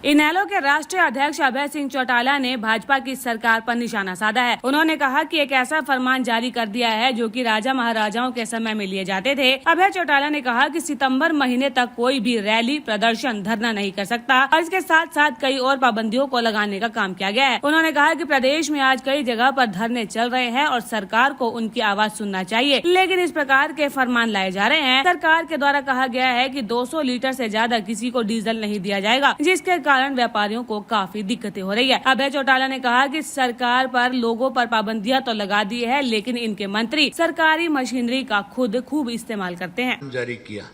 इनेलो के राष्ट्रीय अध्यक्ष अभय सिंह चौटाला ने भाजपा की सरकार पर निशाना साधा है। उन्होंने कहा कि एक ऐसा फरमान जारी कर दिया है जो कि राजा महाराजाओं के समय में लिए जाते थे। अभय चौटाला ने कहा कि सितंबर महीने तक कोई भी रैली, प्रदर्शन, धरना नहीं कर सकता और इसके साथ साथ कई और पाबंदियों को लगाने का काम किया गया है। उन्होंने कहा कि प्रदेश में आज कई जगह पर धरने चल रहे हैं और सरकार को उनकी आवाज सुनना चाहिए, लेकिन इस प्रकार के फरमान लाए जा रहे हैं। सरकार के द्वारा कहा गया है कि 200 लीटर से ज्यादा किसी को डीजल नहीं दिया जाएगा, जिसके कारण व्यापारियों को काफी दिक्कतें हो रही है। अभय चौटाला ने कहा कि सरकार पर लोगों पर पाबंदियां तो लगा दी है, लेकिन इनके मंत्री सरकारी मशीनरी का खुद खूब इस्तेमाल करते हैं। जारी किया,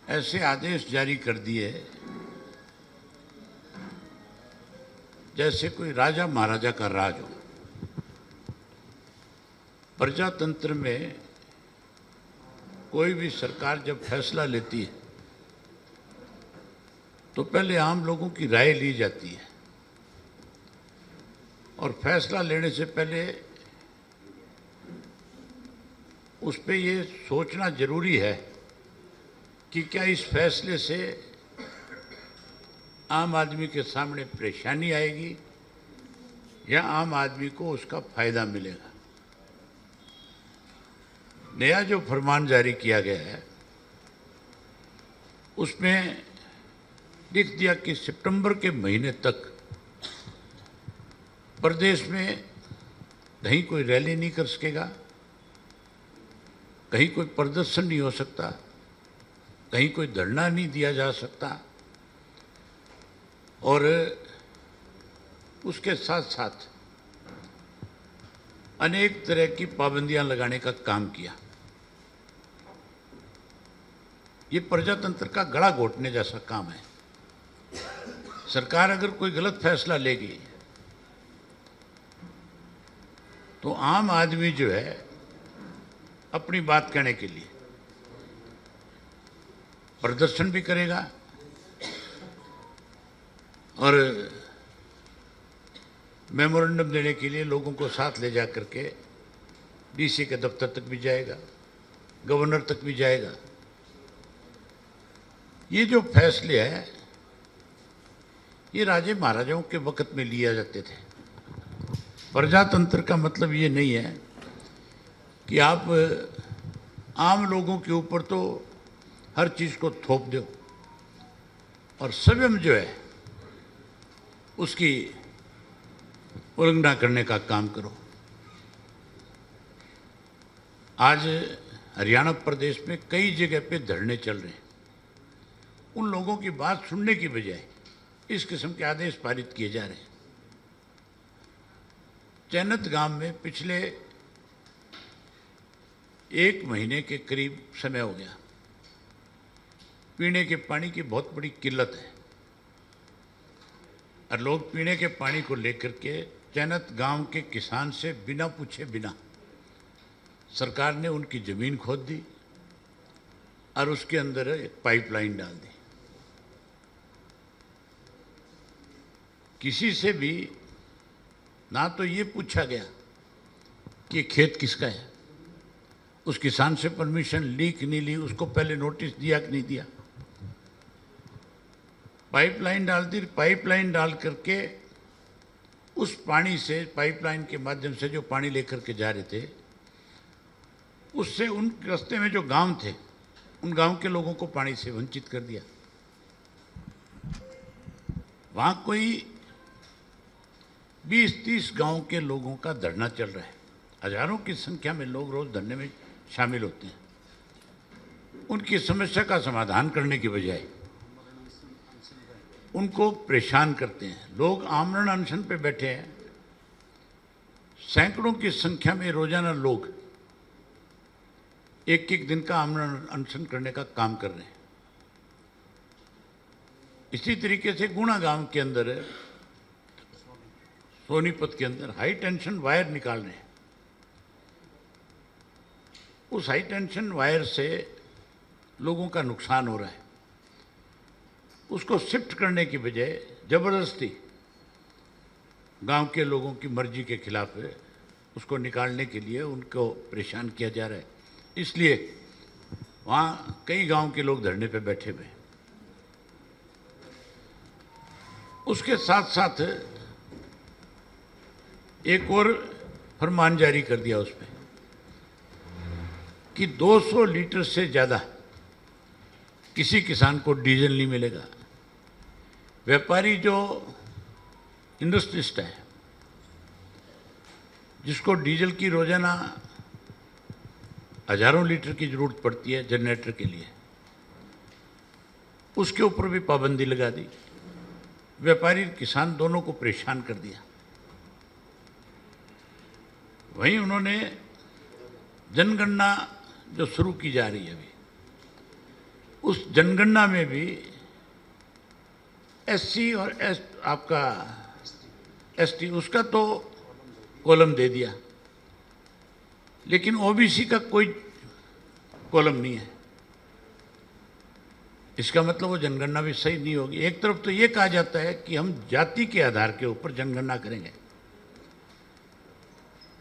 ऐसे आदेश जारी कर दिए जैसे कोई राजा महाराजा का राज हो। प्रजातंत्र में कोई भी सरकार जब फैसला लेती है तो पहले आम लोगों की राय ली जाती है और फैसला लेने से पहले उस पे ये सोचना जरूरी है कि क्या इस फैसले से आम आदमी के सामने परेशानी आएगी या आम आदमी को उसका फायदा मिलेगा। नया जो फरमान जारी किया गया है उसमें लिख दिया कि सितंबर के महीने तक प्रदेश में कहीं कोई रैली नहीं कर सकेगा, कहीं कोई प्रदर्शन नहीं हो सकता, कहीं कोई धरना नहीं दिया जा सकता और उसके साथ साथ अनेक तरह की पाबंदियां लगाने का काम किया। ये प्रजातंत्र का गला घोटने जैसा काम है। सरकार अगर कोई गलत फैसला लेगी तो आम आदमी जो है अपनी बात कहने के लिए प्रदर्शन भी करेगा और मेमोरेंडम देने के लिए लोगों को साथ ले जा करके डीसी के दफ्तर तक भी जाएगा, गवर्नर तक भी जाएगा। ये जो फैसले हैं ये राजे महाराजाओं के वक्त में लिया जाते थे। प्रजातंत्र का मतलब ये नहीं है कि आप आम लोगों के ऊपर तो हर चीज़ को थोप दो और स्वयं जो है उसकी उल्लंघना करने का काम करो। आज हरियाणा प्रदेश में कई जगह पे धरने चल रहे हैं। उन लोगों की बात सुनने की बजाय इस किस्म के आदेश पारित किए जा रहे हैं। चैनत गांव में पिछले 1 महीने के करीब समय हो गया, पीने के पानी की बहुत बड़ी किल्लत है और लोग पीने के पानी को लेकर के चैनत गांव के किसान से बिना पूछे बिना सरकार ने उनकी जमीन खोद दी और उसके अंदर एक पाइपलाइन डाल दी। किसी से भी ना तो ये पूछा गया कि खेत किसका है, उस किसान से परमिशन ली कि नहीं ली, उसको पहले नोटिस दिया कि नहीं दिया। पाइपलाइन डाल दी, पाइपलाइन डाल करके उस पानी से, पाइपलाइन के माध्यम से जो पानी लेकर के जा रहे थे, उससे उन रास्ते में जो गांव थे उन गांव के लोगों को पानी से वंचित कर दिया। वहां कोई 20-30 गांव के लोगों का धरना चल रहा है। हजारों की संख्या में लोग रोज धरने में शामिल होते हैं। उनकी समस्या का समाधान करने की बजाय उनको परेशान करते हैं। लोग आमरण अनशन पे बैठे हैं। सैकड़ों की संख्या में रोजाना लोग एक दिन का आमरण अनशन करने का काम कर रहे हैं। इसी तरीके से गुणा गांव के अंदर, सोनीपत के अंदर हाई टेंशन वायर निकाल रहे हैं। उस हाई टेंशन वायर से लोगों का नुकसान हो रहा है। उसको शिफ्ट करने की बजाय जबरदस्ती गांव के लोगों की मर्जी के खिलाफ है, उसको निकालने के लिए उनको परेशान किया जा रहा है। इसलिए वहाँ कई गांव के लोग धरने पे बैठे हुए हैं। उसके साथ साथ एक और फरमान जारी कर दिया उस पर कि 200 लीटर से ज़्यादा किसी किसान को डीजल नहीं मिलेगा। व्यापारी जो इंडस्ट्रिस्ट है, जिसको डीजल की रोजाना हजारों लीटर की जरूरत पड़ती है जनरेटर के लिए, उसके ऊपर भी पाबंदी लगा दी। व्यापारी किसान दोनों को परेशान कर दिया। वहीं उन्होंने जनगणना जो शुरू की जा रही है अभी, उस जनगणना में भी एससी और आपका एसटी उसका तो कॉलम दे दिया, लेकिन ओबीसी का कोई कॉलम नहीं है। इसका मतलब वो जनगणना भी सही नहीं होगी। एक तरफ तो ये कहा जाता है कि हम जाति के आधार के ऊपर जनगणना करेंगे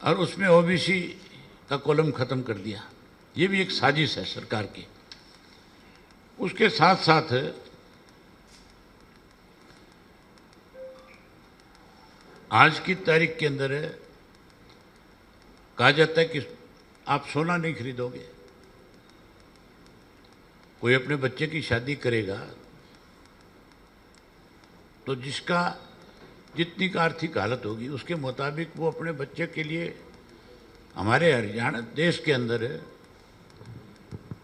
और उसमें ओबीसी का कॉलम खत्म कर दिया। ये भी एक साजिश है सरकार की। उसके साथ साथ आज की तारीख के अंदर कहा जाता है कि आप सोना नहीं खरीदोगे। कोई अपने बच्चे की शादी करेगा तो जिसका जितनी का आर्थिक हालत होगी उसके मुताबिक वो अपने बच्चे के लिए, हमारे हरियाणा देश के अंदर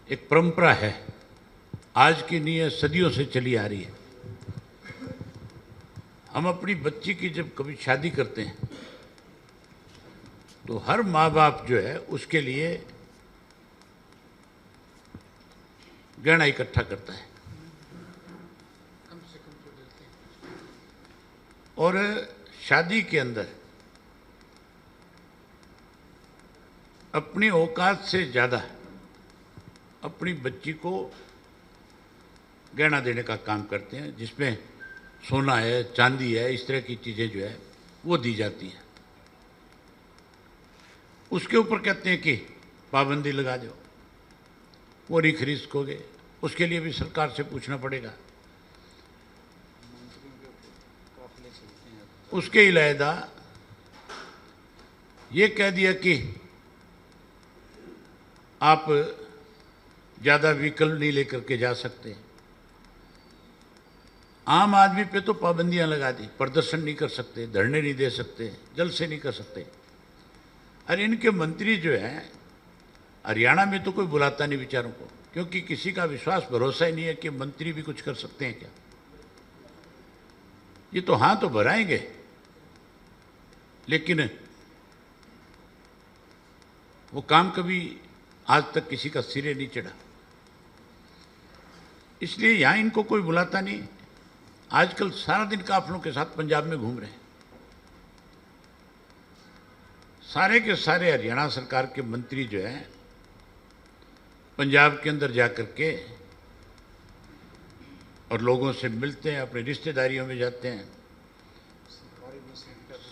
एक परंपरा है, आज की नहीं है, सदियों से चली आ रही है। हम अपनी बच्ची की जब कभी शादी करते हैं तो हर माँ बाप जो है उसके लिए गहना इकट्ठा करता है और शादी के अंदर अपनी औकात से ज़्यादा अपनी बच्ची को गहना देने का काम करते हैं, जिसमें सोना है, चांदी है, इस तरह की चीज़ें जो है वो दी जाती हैं। उसके ऊपर कहते हैं कि पाबंदी लगा दो, वो नहीं खरीद सकोगे। उसके लिए भी सरकार से पूछना पड़ेगा। उसके अलावा ये कह दिया कि आप ज़्यादा व्हीकल नहीं लेकर के जा सकते। आम आदमी पे तो पाबंदियां लगा दी, प्रदर्शन नहीं कर सकते, धरने नहीं दे सकते, जलसे नहीं कर सकते। और इनके मंत्री जो हैं, हरियाणा में तो कोई बुलाता नहीं बेचारों को, क्योंकि किसी का विश्वास भरोसा ही नहीं है कि मंत्री भी कुछ कर सकते हैं क्या। ये तो हाँ तो भराएंगे, लेकिन वो काम कभी आज तक किसी का सिरे नहीं चढ़ा, इसलिए यहां इनको कोई बुलाता नहीं। आजकल सारा दिन काफिलों के साथ पंजाब में घूम रहे हैं। सारे के सारे हरियाणा सरकार के मंत्री जो हैं पंजाब के अंदर जाकर के और लोगों से मिलते हैं, अपनी रिश्तेदारियों में जाते हैं।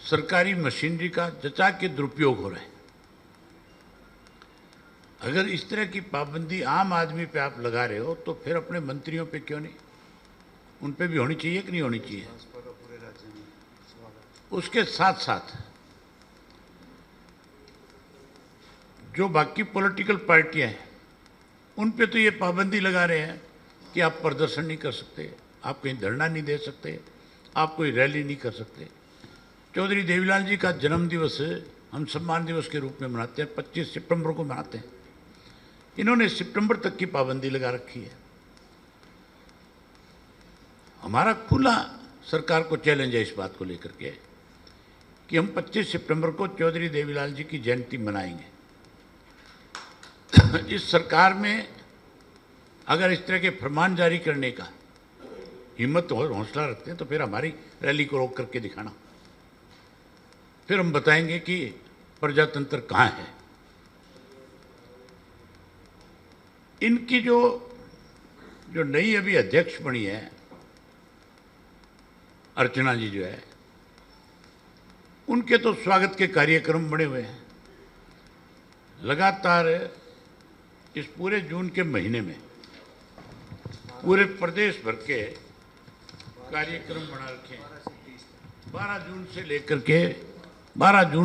सरकारी मशीनरी का जचा के दुरुपयोग हो रहा है। अगर इस तरह की पाबंदी आम आदमी पे आप लगा रहे हो तो फिर अपने मंत्रियों पे क्यों नहीं, उन पे भी होनी चाहिए कि नहीं होनी चाहिए। उसके साथ साथ जो बाकी पॉलिटिकल पार्टियां हैं उन पे तो ये पाबंदी लगा रहे हैं कि आप प्रदर्शन नहीं कर सकते, आप कहीं धरना नहीं दे सकते, आप कोई रैली नहीं कर सकते। चौधरी देवीलाल जी का जन्म दिवस हम सम्मान दिवस के रूप में मनाते हैं, 25 सितंबर को मनाते हैं। इन्होंने सितंबर तक की पाबंदी लगा रखी है। हमारा खुला सरकार को चैलेंज है इस बात को लेकर के कि हम 25 सितंबर को चौधरी देवीलाल जी की जयंती मनाएंगे। इस सरकार में अगर इस तरह के फरमान जारी करने का हिम्मत और हौसला रखते हैं तो फिर हमारी रैली को रोक करके दिखाना, फिर हम बताएंगे कि प्रजातंत्र कहाँ है। इनकी जो नई अभी अध्यक्ष बनी है अर्चना जी जो है, उनके तो स्वागत के कार्यक्रम बने हुए हैं। लगातार इस पूरे जून के महीने में पूरे प्रदेश भर के कार्यक्रम बना रखे हैं 12 जून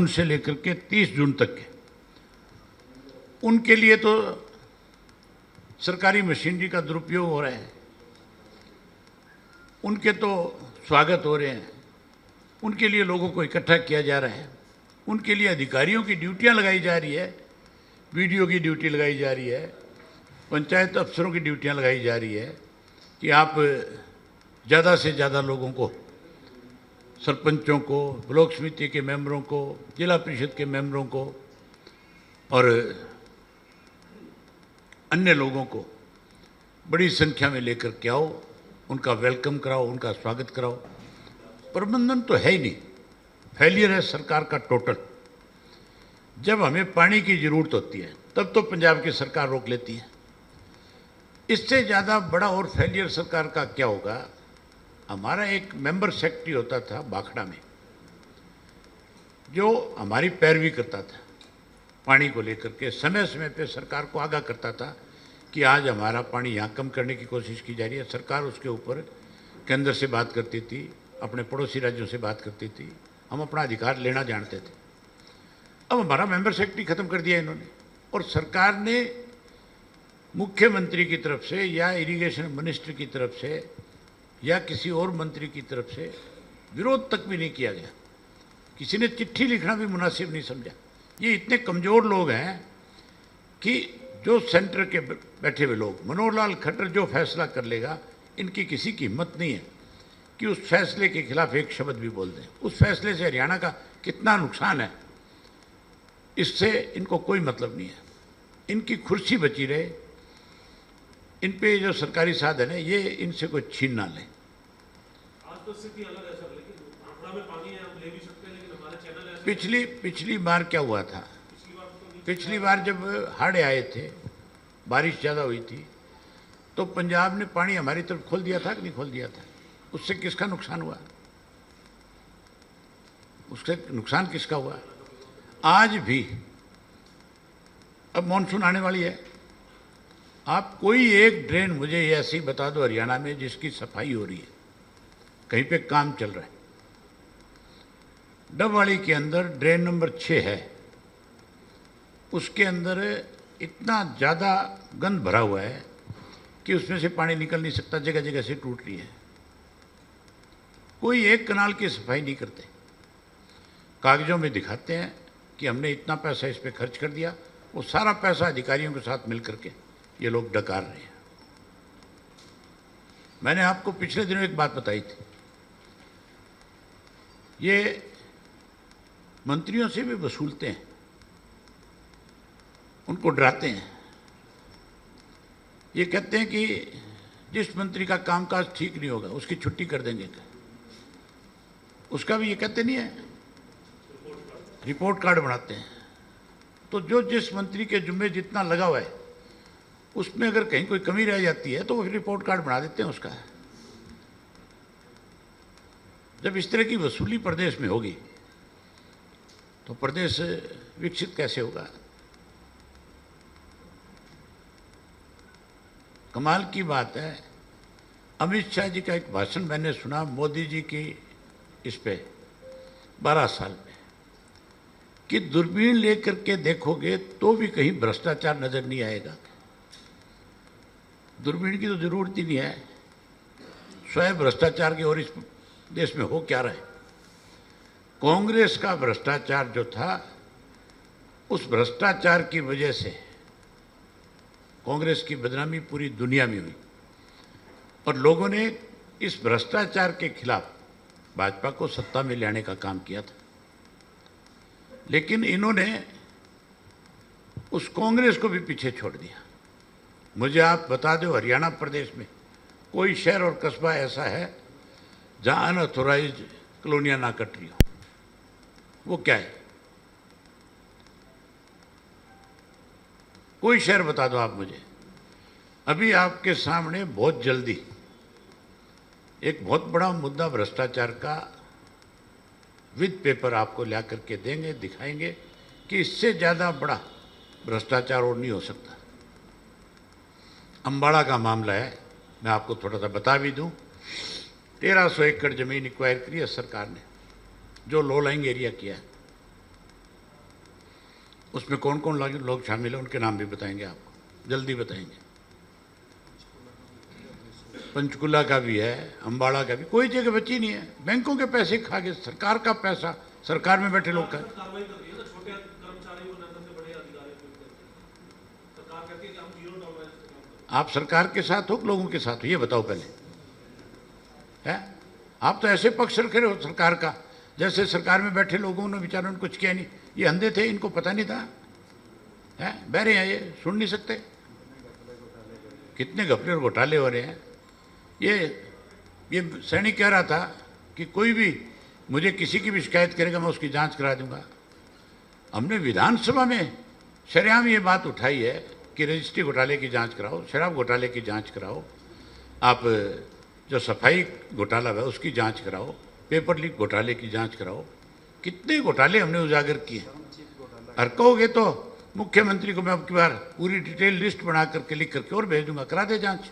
से लेकर के 30 जून तक के। उनके लिए तो सरकारी मशीनरी का दुरुपयोग हो रहा है, उनके तो स्वागत हो रहे हैं, उनके लिए लोगों को इकट्ठा किया जा रहा है, उनके लिए अधिकारियों की ड्यूटियां लगाई जा रही है, वीडियो की ड्यूटी लगाई जा रही है, पंचायत अफसरों की ड्यूटियां लगाई जा रही है कि आप ज़्यादा से ज़्यादा लोगों को, सरपंचों को, ब्लॉक समिति के मेंबरों को, जिला परिषद के मेंबरों को और अन्य लोगों को बड़ी संख्या में लेकर के आओ, उनका वेलकम कराओ, उनका स्वागत कराओ। प्रबंधन तो है ही नहीं, फेलियर है सरकार का टोटल। जब हमें पानी की ज़रूरत होती है तब तो पंजाब की सरकार रोक लेती है। इससे ज़्यादा बड़ा और फेलियर सरकार का क्या होगा। हमारा एक मेंबर सेक्रेटरी होता था भाखड़ा में, जो हमारी पैरवी करता था पानी को लेकर के, समय समय पे सरकार को आगाह करता था कि आज हमारा पानी यहाँ कम करने की कोशिश की जा रही है। सरकार उसके ऊपर केंद्र से बात करती थी, अपने पड़ोसी राज्यों से बात करती थी, हम अपना अधिकार लेना जानते थे। अब हमारा मेंबर सेक्रेटरी खत्म कर दिया इन्होंने, और सरकार ने मुख्यमंत्री की तरफ से या इरिगेशन मिनिस्टर की तरफ से या किसी और मंत्री की तरफ से विरोध तक भी नहीं किया गया। किसी ने चिट्ठी लिखना भी मुनासिब नहीं समझा। ये इतने कमज़ोर लोग हैं कि जो सेंटर के बैठे हुए लोग, मनोहर लाल खट्टर जो फैसला कर लेगा, इनकी किसी की हिम्मत नहीं है कि उस फैसले के खिलाफ एक शब्द भी बोल दें। उस फैसले से हरियाणा का कितना नुकसान है, इससे इनको कोई मतलब नहीं है। इनकी कुर्सी बची रहे, इन पे जो सरकारी साधन है ये इनसे कोई छीन ना लें। आज तो स्थिति अलग है सर, लेकिन भाखड़ा में पानी है, हम ले भी सकते हैं, लेकिन हमारे चैनल ऐसे पिछली बार क्या हुआ था, पिछली बार जब हड़ आए थे, बारिश ज़्यादा हुई थी, तो पंजाब ने पानी हमारी तरफ खोल दिया था कि नहीं खोल दिया था। उससे किसका नुकसान हुआ, उससे नुकसान किसका हुआ। आज भी अब मॉनसून आने वाली है, आप कोई एक ड्रेन मुझे ऐसी बता दो हरियाणा में जिसकी सफाई हो रही है, कहीं पे काम चल रहा है। डबवाली के अंदर ड्रेन नंबर 6 है, उसके अंदर इतना ज़्यादा गंद भरा हुआ है कि उसमें से पानी निकल नहीं सकता, जगह जगह से टूट रही है। कोई एक कनाल की सफाई नहीं करते, कागजों में दिखाते हैं कि हमने इतना पैसा इस पर खर्च कर दिया, वो सारा पैसा अधिकारियों के साथ मिल करके ये लोग डकार रहे हैं। मैंने आपको पिछले दिनों एक बात बताई थी, ये मंत्रियों से भी वसूलते हैं, उनको डराते हैं। ये कहते हैं कि जिस मंत्री का कामकाज ठीक नहीं होगा उसकी छुट्टी कर देंगे। उसका भी ये कहते नहीं है, रिपोर्ट कार्ड बनाते हैं। तो जो जिस मंत्री के जुम्मे जितना लगा हुआ है उसमें अगर कहीं कोई कमी रह जाती है तो वो रिपोर्ट कार्ड बना देते हैं उसका। जब इस तरह की वसूली प्रदेश में होगी तो प्रदेश विकसित कैसे होगा। कमाल की बात है, अमित शाह जी का एक भाषण मैंने सुना मोदी जी की इस पे 12 साल में, कि दूरबीन लेकर के देखोगे तो भी कहीं भ्रष्टाचार नजर नहीं आएगा। दूरबीन की तो जरूरत ही नहीं है, स्वयं भ्रष्टाचार की ओर इस देश में हो क्या रहा है। कांग्रेस का भ्रष्टाचार जो था, उस भ्रष्टाचार की वजह से कांग्रेस की बदनामी पूरी दुनिया में हुई और लोगों ने इस भ्रष्टाचार के खिलाफ भाजपा को सत्ता में लाने का काम किया था। लेकिन इन्होंने उस कांग्रेस को भी पीछे छोड़ दिया। मुझे आप बता दो हरियाणा प्रदेश में कोई शहर और कस्बा ऐसा है जहां अनऑथोराइज्ड कॉलोनियां ना कट रही हो, वो क्या है? कोई शहर बता दो आप मुझे। अभी आपके सामने बहुत जल्दी एक बहुत बड़ा मुद्दा भ्रष्टाचार का विद पेपर आपको ला करके देंगे, दिखाएंगे कि इससे ज़्यादा बड़ा भ्रष्टाचार और नहीं हो सकता। अम्बाड़ा का मामला है, मैं आपको थोड़ा सा बता भी दूं। 1300 एकड़ जमीन एक्वायर करी है सरकार ने, जो लो लाइंग एरिया किया है। उसमें कौन कौन लोग शामिल हैं उनके नाम भी बताएंगे आपको, जल्दी बताएंगे। पंचकुला का भी है, अम्बाड़ा का भी, कोई जगह बची नहीं है। बैंकों के पैसे खा के, सरकार का पैसा सरकार में बैठे लोग का। कार्रवाई कर रही है ना, छोटे कर्मचारी को न करते बड़े अधिकारी को करते। सरकार कहती है कि हम जीरो टॉलरेंस पे काम करें। आप सरकार के साथ हो कि लोगों के साथ हो, ये बताओ पहले। है आप तो ऐसे पक्ष रख रहे हो सरकार का, जैसे सरकार में बैठे लोगों ने बेचारों ने कुछ किया नहीं। ये अंधे थे, इनको पता नहीं था। है बहरे हैं, ये सुन नहीं सकते। कितने घपले और घोटाले हो रहे हैं। ये सैनिक कह रहा था कि कोई भी मुझे किसी की भी शिकायत करेगा मैं उसकी जांच करा दूंगा। हमने विधानसभा में शरेआम ये बात उठाई है कि रजिस्ट्री घोटाले की जांच कराओ, शराब घोटाले की जांच कराओ, आप जो सफाई घोटाला है उसकी जांच कराओ, पेपर लीक घोटाले की जांच कराओ। कितने घोटाले हमने उजागर किए। और कहोगे तो मुख्यमंत्री को मैं अब की बार पूरी डिटेल लिस्ट बना करके लिख करके और भेज दूंगा, करा दे जांच।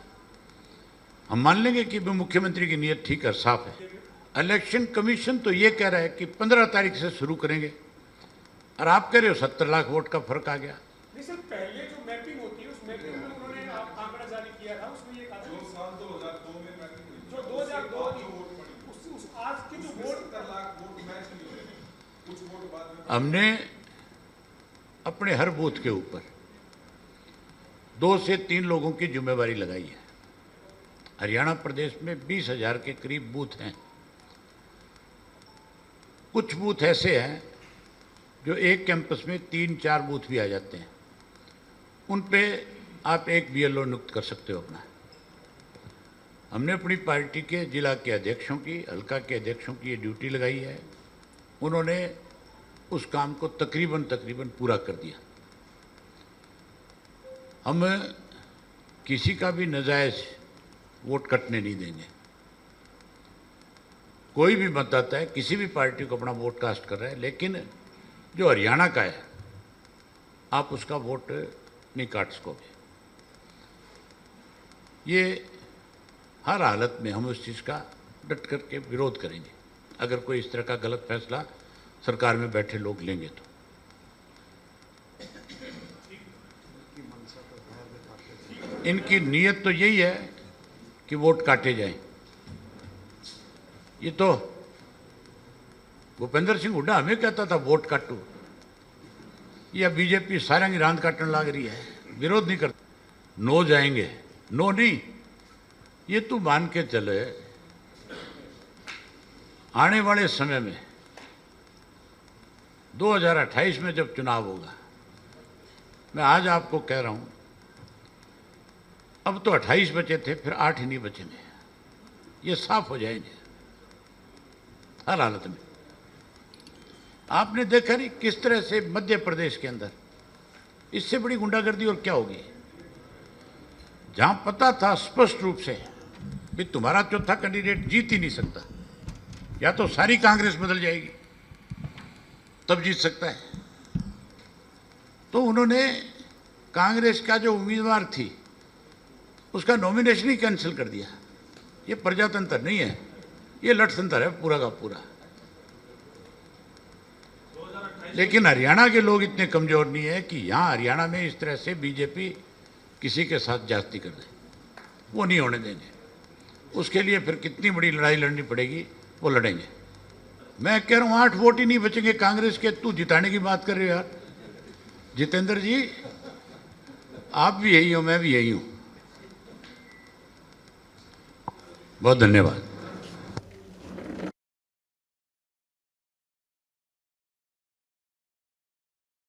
हम मान लेंगे कि मुख्यमंत्री की नीयत ठीक है, साफ है। इलेक्शन कमीशन तो ये कह रहा है कि 15 तारीख से शुरू करेंगे, और आप कह रहे हो 70 लाख वोट का फर्क आ गया। नहीं सर, पहले जो मैपिंग होती है उस मैपिंग में उन्होंने आंकड़ा जारी किया था, उसमें ये कहा था जो साल 2002 में मैपिंग हुई, जो 2002 की वोट पड़ी, उस आज के जो वोट 70 लाख वोट मैच नहीं हो रहे, कुछ वोट बाद में हमने अपने हर बूथ के ऊपर 2 से 3 लोगों की जिम्मेवारी लगाई है। हरियाणा प्रदेश में 20,000 के करीब बूथ हैं। कुछ बूथ ऐसे हैं जो एक कैंपस में 3-4 बूथ भी आ जाते हैं, उन पे आप एक बीएलओ नियुक्त कर सकते हो अपना। हमने अपनी पार्टी के जिला के अध्यक्षों की, हल्का के अध्यक्षों की ये ड्यूटी लगाई है। उन्होंने उस काम को तकरीबन पूरा कर दिया। हम किसी का भी नाजायज वोट कटने नहीं देंगे। कोई भी मतदाता है, किसी भी पार्टी को अपना वोट कास्ट कर रहा है, लेकिन जो हरियाणा का है आप उसका वोट नहीं काट सकोगे। ये हर हालत में हम उस चीज़ का डट करके विरोध करेंगे अगर कोई इस तरह का गलत फैसला सरकार में बैठे लोग लेंगे तो। इनकी नीयत तो यही है कि वोट काटे जाएं। ये तो भूपेंद्र सिंह हुड्डा हमें कहता था वोट काटो, या बीजेपी सारंगी रांद काटने लग रही है, विरोध नहीं करता। नो जाएंगे, नो नहीं। ये तू मान के चले आने वाले समय में 2028 में जब चुनाव होगा, मैं आज आपको कह रहा हूं, अब तो 28 बचे थे, फिर 8 ही नहीं बचेंगे। ये साफ हो जाएंगे हर हालत में। आपने देखा नहीं किस तरह से मध्य प्रदेश के अंदर इससे बड़ी गुंडागर्दी और क्या होगी। जहां पता था स्पष्ट रूप से कि तुम्हारा चौथा कैंडिडेट जीत ही नहीं सकता, या तो सारी कांग्रेस बदल जाएगी तब जीत सकता है, तो उन्होंने कांग्रेस का जो उम्मीदवार थी उसका नॉमिनेशन ही कैंसिल कर दिया। ये प्रजातंत्र नहीं है, ये लठतंत्र है पूरा का पूरा। लेकिन हरियाणा के लोग इतने कमजोर नहीं है कि यहाँ हरियाणा में इस तरह से बीजेपी किसी के साथ जाति कर दे, वो नहीं होने देंगे। उसके लिए फिर कितनी बड़ी लड़ाई लड़नी पड़ेगी, वो लड़ेंगे। मैं कह रहा हूँ 8 वोट ही नहीं बचेंगे कांग्रेस के। तू जिताने की बात कर रहे हो यार जितेंद्र जी, आप भी यही हो, मैं भी यही हूँ। बहुत धन्यवाद।